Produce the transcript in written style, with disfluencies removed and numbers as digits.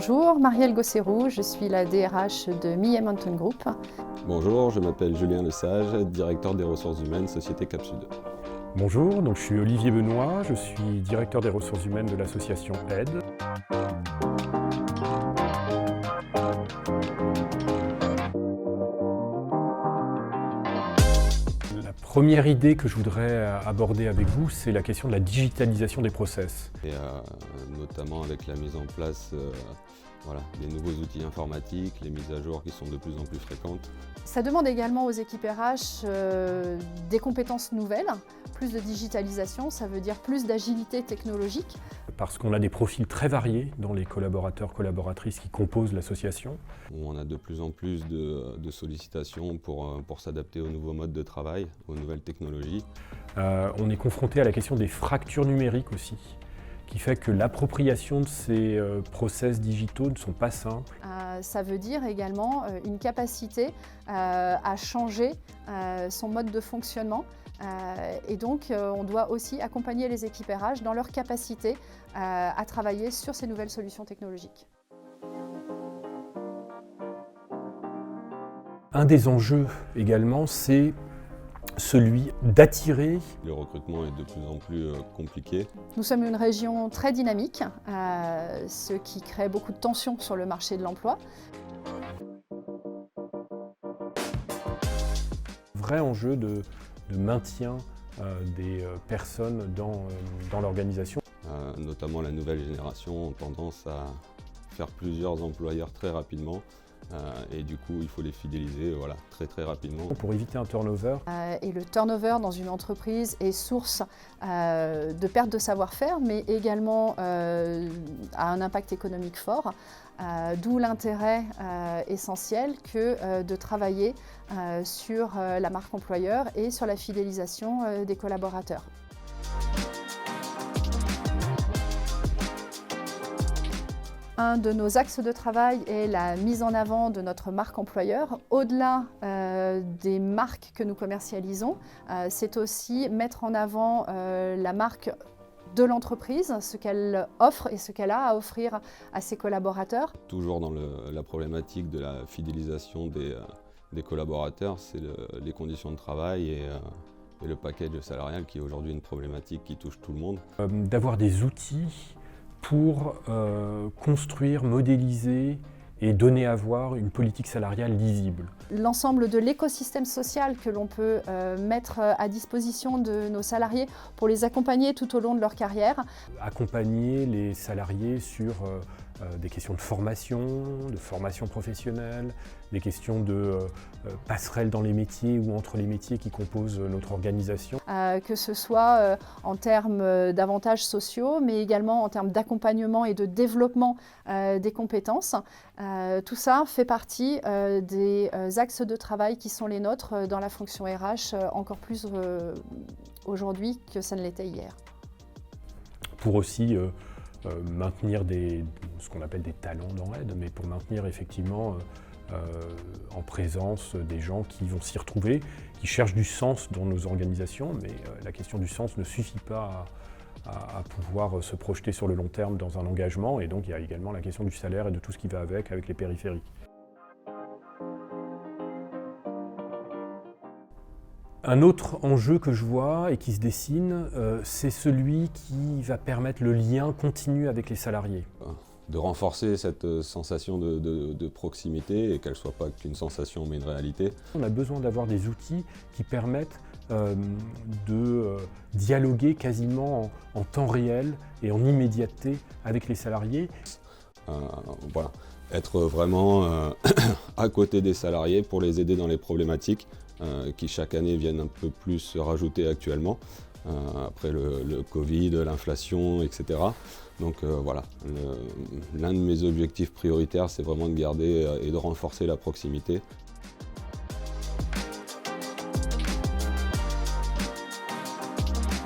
Bonjour, Marielle Gosserou, je suis la DRH de Millet Mountain Group. Bonjour, je m'appelle Julien Lesage, directeur des ressources humaines, Société Cap-Sud. Bonjour, donc je suis Olivier Benoît, je suis directeur des ressources humaines de l'association AIDE. La première idée que je voudrais aborder avec vous, c'est la question de la digitalisation des process. Et notamment avec la mise en place des nouveaux outils informatiques, les mises à jour qui sont de plus en plus fréquentes. Ça demande également aux équipes RH des compétences nouvelles, plus de digitalisation, ça veut dire plus d'agilité technologique. Parce qu'on a des profils très variés dans les collaborateurs, collaboratrices qui composent l'association. On a de plus en plus de sollicitations pour s'adapter aux nouveaux modes de travail, aux nouvelles technologies. On est confronté à la question des fractures numériques aussi, qui fait que l'appropriation de ces process digitaux ne sont pas simples. Ça veut dire également une capacité à changer son mode de fonctionnement. Et donc, on doit aussi accompagner les équipes RH dans leur capacité à travailler sur ces nouvelles solutions technologiques. Un des enjeux également, c'est celui d'attirer. Le recrutement est de plus en plus compliqué. Nous sommes une région très dynamique, ce qui crée beaucoup de tensions sur le marché de l'emploi. Vrai enjeu de maintien des personnes dans l'organisation. Notamment la nouvelle génération ont tendance à faire plusieurs employeurs très rapidement. Et du coup, il faut les fidéliser très rapidement. Pour éviter un turnover. Et le turnover dans une entreprise est source de perte de savoir-faire, mais également a un impact économique fort. D'où l'intérêt essentiel que de travailler sur la marque employeur et sur la fidélisation des collaborateurs. Un de nos axes de travail est la mise en avant de notre marque employeur. Au-delà des marques que nous commercialisons, c'est aussi mettre en avant la marque de l'entreprise, ce qu'elle offre et ce qu'elle a à offrir à ses collaborateurs. Toujours dans la problématique de la fidélisation des collaborateurs, c'est les conditions de travail et le package salarial qui est aujourd'hui une problématique qui touche tout le monde. D'avoir des outils pour construire, modéliser et donner à voir une politique salariale lisible. L'ensemble de l'écosystème social que l'on peut mettre à disposition de nos salariés pour les accompagner tout au long de leur carrière. Accompagner les salariés sur des questions de formation professionnelle, des questions de passerelles dans les métiers ou entre les métiers qui composent notre organisation. Que ce soit en termes d'avantages sociaux, mais également en termes d'accompagnement et de développement des compétences. Tout ça fait partie des axes de travail qui sont les nôtres dans la fonction RH, encore plus aujourd'hui que ça ne l'était hier. Pour aussi maintenir ce qu'on appelle des talents dans l'aide, mais pour maintenir effectivement en présence des gens qui vont s'y retrouver, qui cherchent du sens dans nos organisations, mais la question du sens ne suffit pas à pouvoir se projeter sur le long terme dans un engagement, et donc il y a également la question du salaire et de tout ce qui va avec les périphériques. Un autre enjeu que je vois et qui se dessine, c'est celui qui va permettre le lien continu avec les salariés. De renforcer cette sensation de proximité et qu'elle ne soit pas qu'une sensation mais une réalité. On a besoin d'avoir des outils qui permettent de dialoguer quasiment en temps réel et en immédiateté avec les salariés. Être vraiment à côté des salariés pour les aider dans les problématiques qui chaque année viennent un peu plus se rajouter actuellement, après le Covid, l'inflation, etc. Donc l'un de mes objectifs prioritaires, c'est vraiment de garder et de renforcer la proximité.